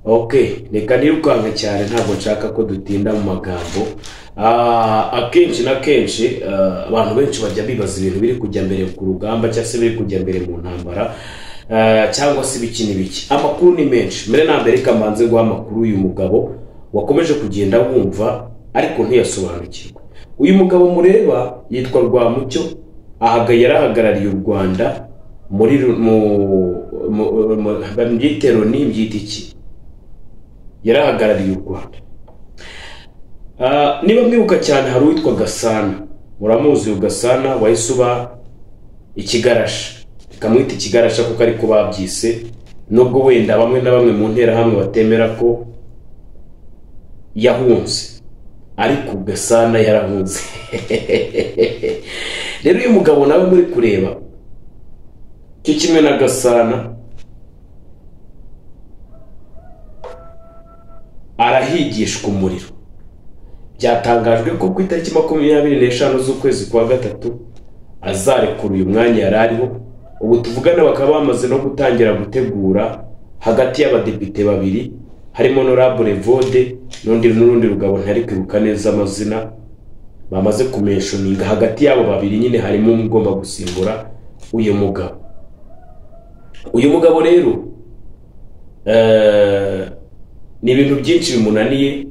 Okay, reka nirukanka cyane ntabwo nshaka ko dutinda mu magambo. Akenshi na kenshi abantu benshi bajya bibaza ibintu biri kujya mbere ku rugamba cyangwa se biri kujya mbere mu ntambara, cyangwa se ibiki n'ibiki. Amakuru ni menshi. Mbere na mbere kamanze guha amakuru uyu mugabo wakomeje kugenda wumva ariko ntiyasobanukirwa. Uyu mugabo mureba yitwa Rwamucyo, yarahagarariye u Rwanda muri byitero ni byita iki, yarahagarariye u Rwanda. Niba mwibuka cyane hari uwitwa Gasana, muramuzi Gasana wahise uba ikigarasha, kamwita ikigarasha kuko ariko babyise, nubwo wenda bamwe na bamwe mu ntera hamwe batemera ko yahunze, ariko Gasana yarahunze. Rero uyu mugabo nawe muri kureba cyo kimwe na Gasana arahigishwa umuriro. Byatangajwe ko ku itariki 25 z'ukwezi kwa gatatu azarekura uyu mwanya yarariho. Ubu tuvugana bakaba bamaze no gutangira gutegura hagati y'abadepite babiri, harimo Honorable Vode n'urundi rugabo ntari kwibuka neza amazina, bamaze kumentioninga hagati yabo babiri nyine harimo umugomba gusimbura uyu mugabo. Uyu mugabo rero ni ibintu byinshi bimunaniye,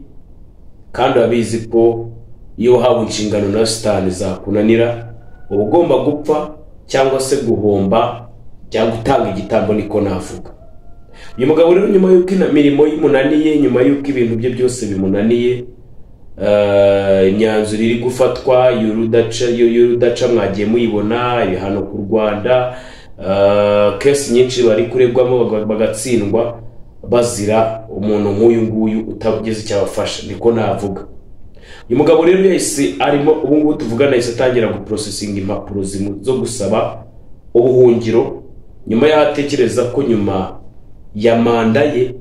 kandi abizi ko iyo hawe inshingano na Stan zakunanira uba ugomba gupfa cyangwa se guhomba cyangwa gutanga igitambo, niko navuga. Uyu mugabo rero nyuma y'uko imirimo yimunaniye, nyuma y'uko ibintu bye byose bimunaniye, imyanzuro iri gufatwa y'urudaca mwagiye muyibona, ibihano ku Rwanda, kesi nyinshi bari kuregwamo bagatsindwa bazira umuntu nk'uyu nguyu utabugeze cyabafasha, niko navuga. Uyu mugabo rero yahise arimo ubu ngubu tuvugana yahise atangira guprocessinga impapuro zo gusaba ubuhungiro, nyuma yatekereza ko nyuma ya manda ye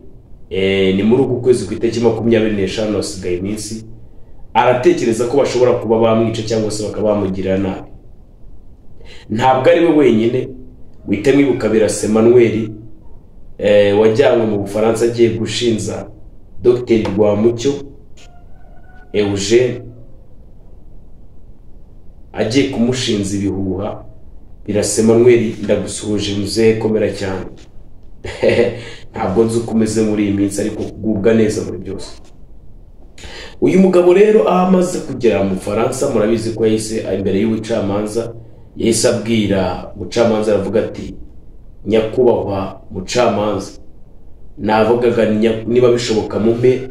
ni muri uku kwezi ku itariki 25 hasigaye iminsi, aratekereza ko bashobora kuba bamwica cyangwa se bakaba bamugirira nabi. Ntabwo ari we wenyine, wite mwibuka Birasa Emmanuel wajyanywe mu Bufaransa agiye gushinza Dr Rwamucyo Eugene, agiye kumushinza ibihuha. Birasa Emmanuel ndagusuhuje muzehe, komera cyane. Ntabwo nzi ukomeze muri iyi minsi ariko kugubwa neza muri byose. Uyu mugabo rero amaze kugera mu Bufaransa, murabizi ko yahise imbere y'ubucamanza, yahise abwira umucamanza aravuga ati, nyakubahwa mucamanza, navugaga niba bishoboka mumpe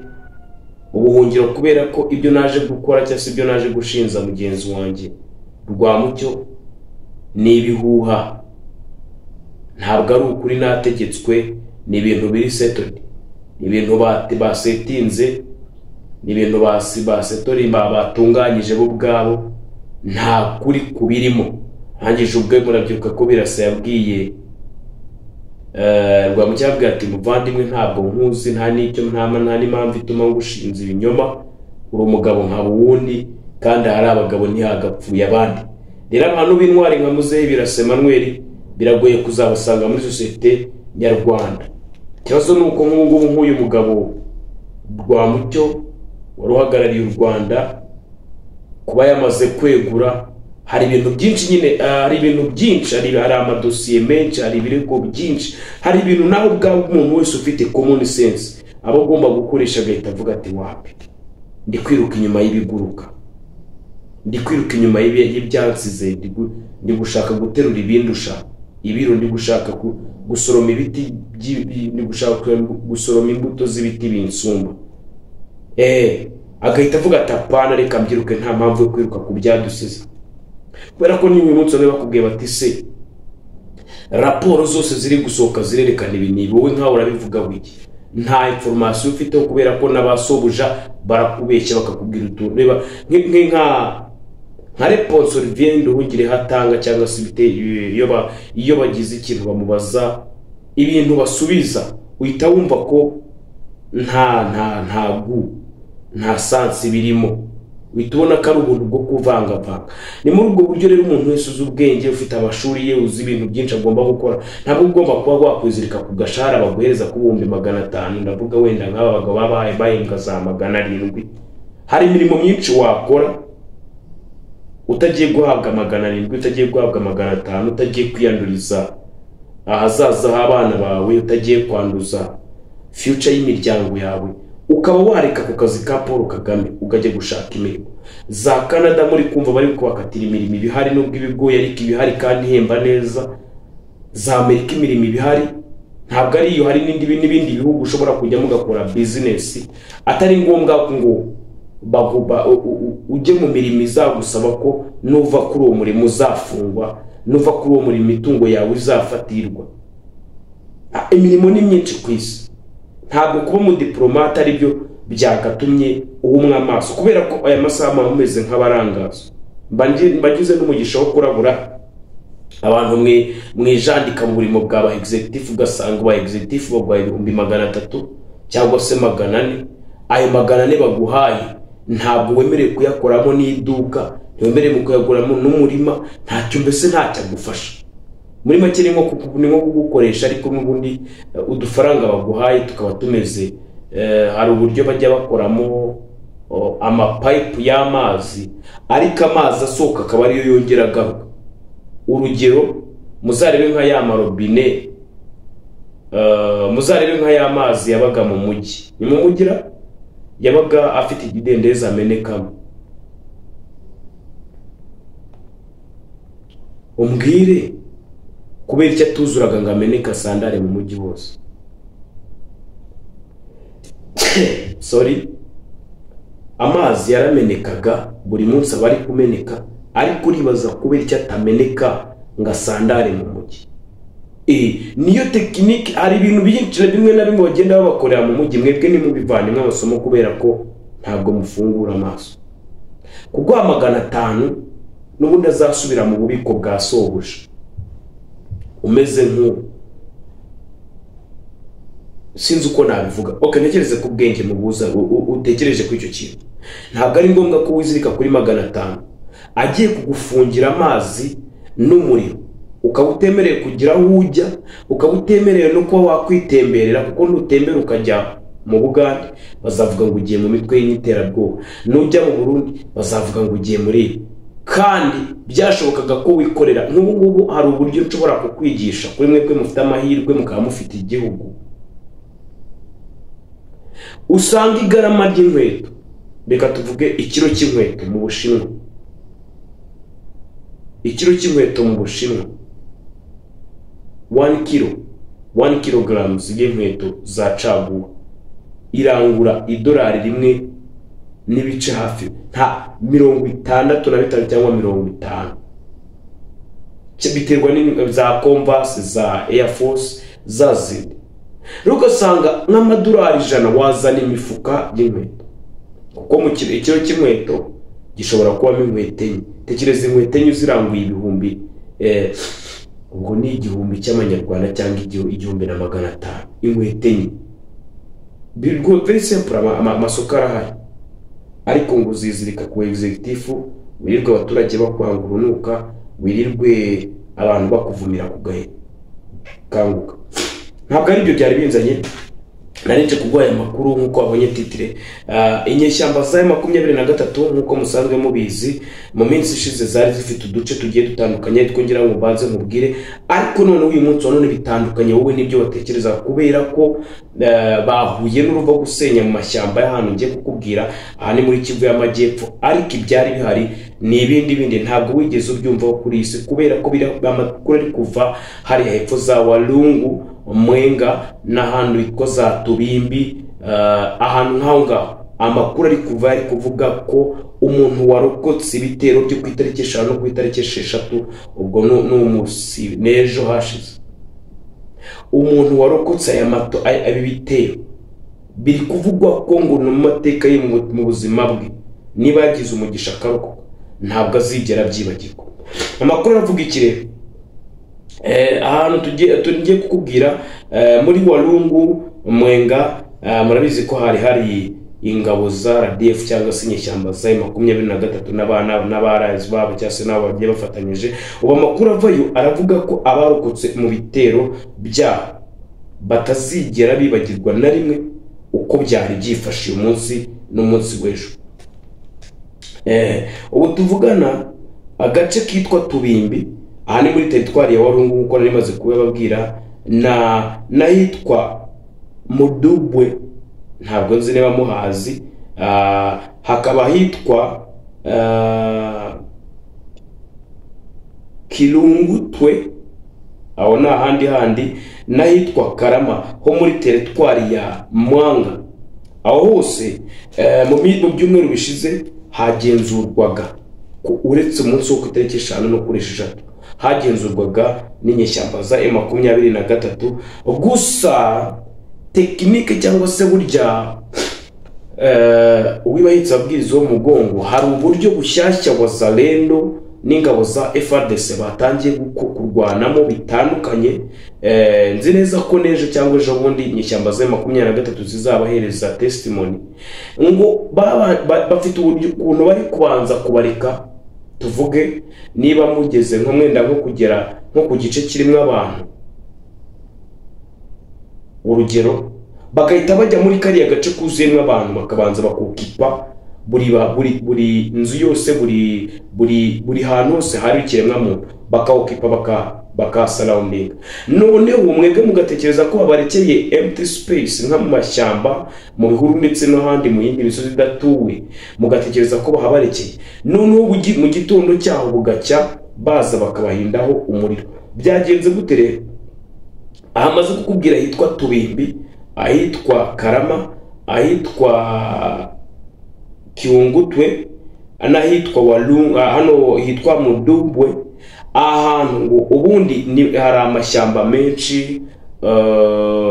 ubuhungiro kubera ko ibyo naje gukora cyangwa se ibyo naje gushinza mugenzi wanjye Rwamucyo ni ibihuha, ntabwo ari ukuri nategetswe, ni ibintu biri settled, ni ibintu basetinze, ni ibintu basetori batunganyije bo ubwabo, nta kuri kubirimo. Hangije ubwe murabyuka ko Birasa yabwiye Rwamucyo abwira ati, muvandimwe ntabwo nkuzi, nta n'icyo nta n'impamvu ituma ngushinza ibinyoma, uri umugabo nka wundi kandi hari abagabo ntihagapfuye abandi. Rero abantu b'intwari nka muzehe Birasa Emmanuel biragoye kuzabasanga muri societe nyarwanda. Ikibazo ni uko nk'ubu nk'uyu mugabo Rwamucyo wari uhagarariye u Rwanda kuba yamaze kwegura, hari ibintu byinshi nyine, hari ibintu byinshi, hari amadosiye menshi, hari ibirego byinshi, hari ibintu naho ubwawe umuntu wese ufite common sense aba agomba gukoresha agahita avuga ati, wapi ndi kwiruka inyuma y'ibiguruka, ndi kwiruka inyuma y'ibyansize, ndi gushaka guterura ibindusha ibiro, ndi gushaka gusoroma ibiti, ndi gushaka gusoroma imbuto z'ibiti binsumba. Agahita avuga ati, apana reka mbyiruke, nta mpamvu yo kwiruka ku byadusize. Kubera ko niwe munsi bari bakubwiye bati, se raporo zose ziri gusohoka zirerekana ibi ni wowe nkaho urabivuga wiki, nta information ufite, kubera ko nabasobuja barakubeshya bakakubwira utuntu. Reba nka response Olivier Nduhungire hatanga cyangwa se bite iyo bagize ikintu bamubaza ibintu basubiza, uhita wumva ko nta sense birimo. uhitubona ko ari ubuntu bwo kuvangavanga. Ni muri ubwo buryo rero umuntu wese uzi ubwenge, ufite amashuri ye, uzi ibintu byinshi agomba gukora, ntabwo ugomba kuba wakwizirika ku gashahara baguhereza ku 500. ndavuga wenda nk'aba bagabo babaye bahembwa za 700. hari imirimo myinshi wakora utagiye guhabwa 700, utagiye guhabwa 500, utagiye kwiyanduriza ahazaza h'abana bawe, utagiye kwanduza future y'imiryango yawe, ukaba wareka ku kazi ka Paul Kagame ukajya gushaka imirimo. Za Canada muri kumva bari kubakatira imirimo ibihari nubwo ibigoye, ariko ibihari kandi ihemba neza. Za Amerika imirimo ibihari, ntabwo ari iyo, hari n'ibindi bihugu ushobora kujya mugakora business atari ngombwa ngo ujye mu mirimo izagusaba ko nuva kuri uwo murimo uzafungwa, nuva kuri uwo murimo itungo yawe izafatirwa. Imirimo ni myinshi ku isi, ntabwo kuba mu diplomate ari byo byagatumye uhumwa amaso, kubera ko aya masaha ameze nk'abarangazo. Mbagize n'umugisha wo kurabura abantu mwijandika mu burimo bw'aba executive, ugasanga ba executive bagwaye 300 cyangwa se 400. ayo 400 baguhaye ntabwo wemerewe kuyakoramo n'iduka, ntiwemerewe kuyakoramo n'umurima, ntacyo mbese ntacyo agufasha. Muri make ni nko kugukoresha, ariko n'ubundi udufaranga baguhaye tukaba tumeze hari uburyo bajya bakoramo amapipe y'amazi, ariko amazi asohoka akaba ariyo yongera agaruka. Urugero, muzarebe nka ya marobine, muzarebe nka ya mazi yabaga mu mujyi, ni mu mugira yabaga afite ikidendezi amenekamo. Umbwire kubera icyo atuzuraga ngo ameneka sandare mu mujyi wose. Sorry, amazi yaramenekaga buri munsi abari kumeneka, ariko uribaza kubera icyo atameneka nga sandare mu mujyi. Niyo tekinike. Hari ibintu byinshi bimwe na bimwe bagenda babakorera mu mujyi, mwebwe ni mubivanye mw'amasomo kubera ko ntabwo mufungura amaso. Kugwa 500 n'ubundi azasubira mu bubiko bwa sobuja umeze nk'uwo. Sinzi uko nabivuga. Ntekereze ku bwenge mubuza utekereje ku icyo kintu. Ntabwo ari ngombwa ko wizirika kuri 500 agiye kugufungira amazi n'umuriro, ukaba utemereye kugira aho ujya, ukaba utemereye no kuba wakwitemberera, kuko nutembera ukajya mu Bugande bazavuga ngo ugiye mu mitwe y'iterabwoba, nujya mu Burundi bazavuga ngo ugiye muri. Kandi byashobokaga ko wikorera. Nk'ubu hari uburyo nshobora kukwigisha kuri mwebwe mufite amahirwe mukaba mufite igihugu. Usanga igarama ry'inkweto, reka tuvuge ikiro cy'inkweto mu Bushinwa, ikiro cy'inkweto mu Bushinwa 1 kilograms y'inkweto za caguwa irangura $1 n'ibice hafi nta 65 cyangwa 50. Biterwa za Converse, za Air Force, za zindi. Rugasanga nk'amadolari 100 wazana imifuka y'inkweto, kuko mu ikiro cy'inkweto gishobora kubamo inkweto enye. Tekereza inkweto enye ziranguye ibihumbi, ubwo ni 1000 cy'amanyarwanda cyangwa 1500 inkweto enye. Birgo very simple, amasoko arahari. Ariko ngo uzizirika ku executive, wirirwe abaturage bakwanga urunuka, wirirwe abantu bakuvumira ku gahe kanguka. Ntabwo ari byo byari binzanye. Narinje kugwaya makuru nkuko abonye titire. Inyeshyamba za 23 nkuko musanzwe mubizi mu minsi ishize zari zifite uduce tugiye dutandukanye, twongera ngo banze mubwire. Ariko none uyu munsi none bitandukanye wowe nibyo batekereza, kubera ko bahuye n'uruva gusenya mu mashyamba y'ahantu ngiye kukubwira. Aha ni muri Kivu y'Amajyepfo, ariko ibyari bihari ni ibindi ntabwo wigeze ubyumva kuri isi, kubera ko amakuru ari kuva hari hepfo za Walungu, Mwenga n'ahantu hitwa za Tubimbi. Ahantu nk'aho ngaho amakuru ari kuva ari kuvuga ko umuntu warokotse ibitero byo ku itariki 5 no ku itariki 6, ubwo n'umusi n'ejo hashize, umuntu warokotse aya mato bitero biri kuvugwa ko ngo no mateka ye mu buzima bwe niba yagize umugisha akarokoka ntabwo azigera byibagirwa. Amakuru aravuga ikirere ahantu tugiye kukubwira muri Walungu, Mwenga, murabizi ko hari ingabo za RDF cyangwa se inyeshyamba za M23 n'abana n'abarazi babo cyase nabo bagiye bafatanyije. Ubu amakuru avayo aravuga ko abarokotse mu bitero bya batazigera bibagirwa na rimwe uko byari byifashe uyu munsi n'umunsi w'ejo. Ubu tuvugana agace kitwa Tubimbi, aha ni muri teritwari ya Walungu nkuko nari maze kubabwira, na hitwa Mudubwe, ntabwo nzi niba muhazi, hakaba hitwa Kirungutwe, aho na handi na hitwa Karama ho muri teritwari ya Mwanga. Aho hose mu byumweru bishize hagenzurwaga, uretse umunsi wo kutariki 5 no kuri 6 hagenzurwaga n'inyeshyamba za M23. Gusa tekinike cyangwa se burya uwibahitse abwiriza umugongo, hari uburyo bushyashya Wazalendo n'ingabo za FARDC batangiye kurwanamo bitandukanye. Nzi neza ko nejo cyangwa ejo bundi inyeshyamba za M23 zizabahereza testimony ngo bafite uburyo ukuntu bari kubanza kubareka, tuvuge niba mugeze nko mwenda nko kugera nko ku gice kirimo abantu, urugero bakahita bajya muri kariya gace kuzuyemo abantu bakabanza bakukipa buri nzu yose, buri hantu hose hari ikiremwa muntu bakawukipa bakasurrounding. Noneho mwebwe mugatekereza ko babarekeye empty space nka mu mashyamba, mu bihuru ndetse no handi mu yindi misozi idatuwe, mugatekereza ko bahabarekeye. Noneho mu gitondo cyaho bugacya baza bakabahindaho umuriro. Byagenze gute rero? Ahamaze kukubwira hitwa Tubimbi, ahitwa Karama, ahitwa Kiungutwe, anahitwa Walungu, hano hitwa Mudubwe. Ahantu ngo ubundi hari amashyamba menshi,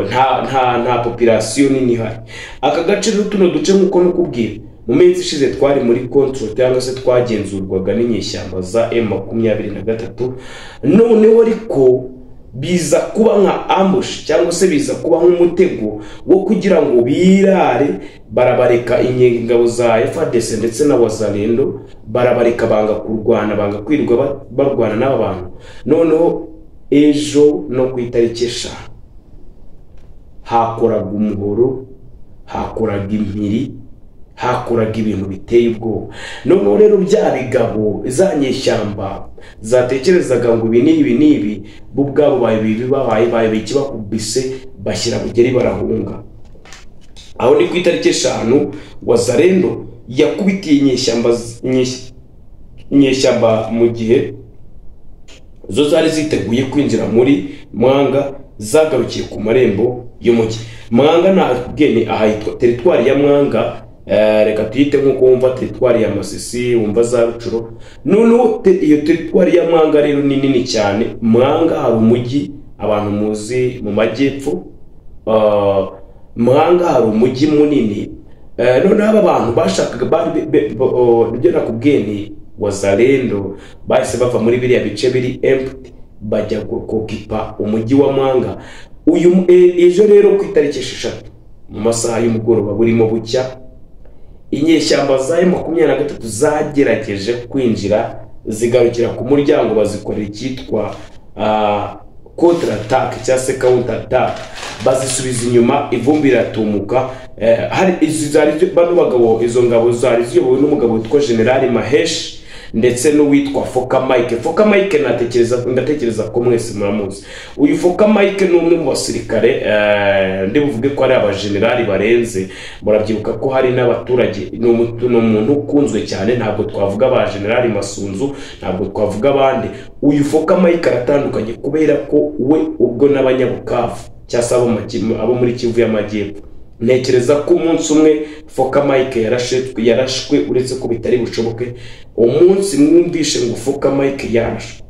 nta population nini hari. Aka gace tuno duce nkuko nakubwira mu minsi ishize twari muri control cyangwa se twagenzurwaga n'inyeshyamba za M23. Noneho ariko biza kuba nka ambush cyangwa se biza kuba nk'umutego wo kugira ngo birare, barabareka ingabo za FARDC ndetse na Wazalendo, barabareka banga kurwana, banga kwirirwa barwana n'aba bantu. Noneho ejo no ku itariki 5 hakoraga umuhoro, hakoraga impiri, hakoraga ibintu biteye ubwoba. Noneho rero bya bigabo zanyeshyamba zatekerezaga ngo ibi nibi bo ubwabo babaye bikibakubise bashyira bugeri barahunga. Aho ni ku itariki 5 Wazalendo yakubitiye inyeshyamba mu gihe zo zari ziteguye kwinjira muri Mwanga, zagarukiye ku marembo y'umujyi. Mwanga ntabwene ahitwa teritwari ya Mwanga, reka tuyite nkuko wumva teritwari ya Masisi, wumva za Rucuro. Noneho iyo teritwari ya Mwanga rero ni nini cyane. Mwanga hari umujyi abantu muzi mu majyepfo, Mwanga hari umujyi munini. Noneho aba bantu bashakaga ibyo nakubwiye Wazalendo bahise bava muri biriya bice biri empty bajya kukipa umujyi wa Mwanga. Ejo rero ku itariki 6 mu masaha y'umugoroba burimo bucya, inyeshyamba za M23 zagerageje kwinjira, zigarukira ku muryango bazikorera icyitwa counter attack cyangwa se counter attack, bazisubiza inyuma, ivumbi iratumuka. Hari bano bagabo, izo ngabo zari ziyobowe n'umugabo witwa General Mahesh ndetse n'uwitwa Foka Mike. Foka Mike ndatekereza ko mwese muramuzi. Uyu Foka Mike ni umwe mu basirikare, ndibuvuge ko ari abagenerali barenze. Murabyibuka ko hari n'abaturage, ni umuntu ukunzwe cyane. Ntabwo twavuga ba General Masunzu, ntabwo twavuga abandi. Uyu Foka Mike aratandukanye kubera ko we ubwo n'abanyabukavu cyangwa abo muri Kivu y'Amajyepfo. Ntekereza ko umunsi umwe Foka Mike yarashwe, uretse ko bitari bushoboke. Umunsi mwumvishe ngo Foka Mike yarashwe,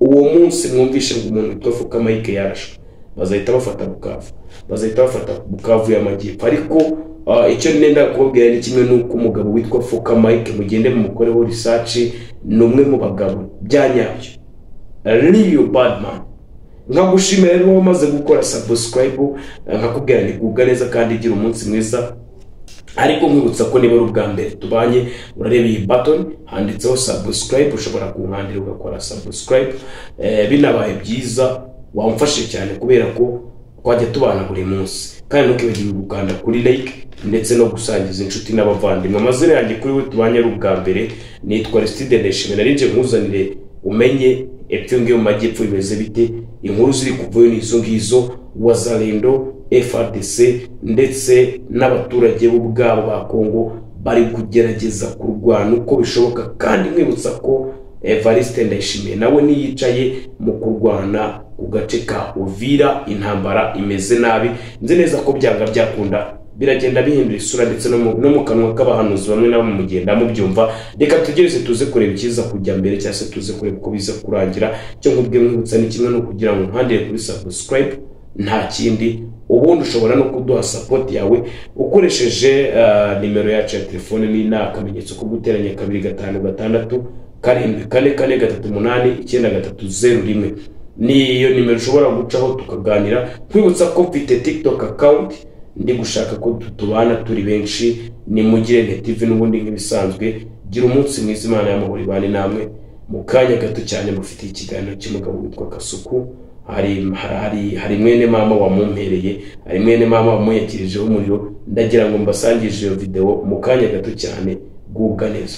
uwo munsi mwumvishe ngo umuntu witwa Foka Mike yarashwe, bazahita bafata Bukavu y'Amajyepfo. Ariko icyo nenda kubabwira ni kimwe nuko umugabo witwa Foka Mike, mugende mumukoreho research, ni umwe mu bagabo byanyabyo, real bad man. Nkagushimira rero wamaze gukora subscribe, nkakubwira ni gubwa neza kandi gira umunsi mwiza. ariko nkwibutsa ko niba ari ubwa mbere tubanye urareba iyi button handitseho subscribe, ushobora kunkandira ugakora subscribe. Binabaye byiza wamfashe cyane kubera ko twajya tubana buri munsi, kandi ntukibagirwe gukanda kuri like ndetse no gusangiza inshuti n'abavandimwe. Amazina yanjye kuri we tubanye ari ubwa mbere nitwa Aristide Ndayishimiye, narinje nkuzanire umenye epfo ngiyo mu majyepfo bimeze bite, inkuru ziri kuvayo n'izo ngizo, Wazalendo, FARDC ndetse n'abaturage b'ubwabo ba Kongo bari kugerageza kurwana uko bishoboka, kandi mwibutsa ko Evariste Ndayishimiye nawe niyicaye mu kurwana ku gace ka Uvira, intambara imeze nabi. Nzi neza ko byanga byakunda biragenda bihindura isura ndetse no mu kanwa k'abahanuzi bamwe nabo mugenda mubyumva. Reka tugereze tuze kureba ikiza kujya mbere cyangwa se tuze kureba uko biza kurangira. Cyo nkubwe mwibutsa ni kimwe no kugira ngo nkandire kuri subscribe, nta kindi. Ubundi ushobora no kuduha support yawe ukoresheje nimero yacu ya telefone ni akamenyetso ko guteranya 256 74438 niyo nimero ushobora gucaho tukaganira. Kwibutsa ko mfite TikTok account ndi gushaka ko tutubana turi benshi, ni Mugirente TV n'ubundi nk'ibisanzwe. Gira umunsi mwiza, Imana y'amahoro ibane namwe. Mu kanya gato cyane mufite ikiganiro cy'umugabo witwa Kasuku. Hari mwene mama wamumpereye, hari mwene mama wamuyakirijeho umuriro. Ndagira ngo mbasangije iyo video mu kanya gato cyane. Gubwa neza.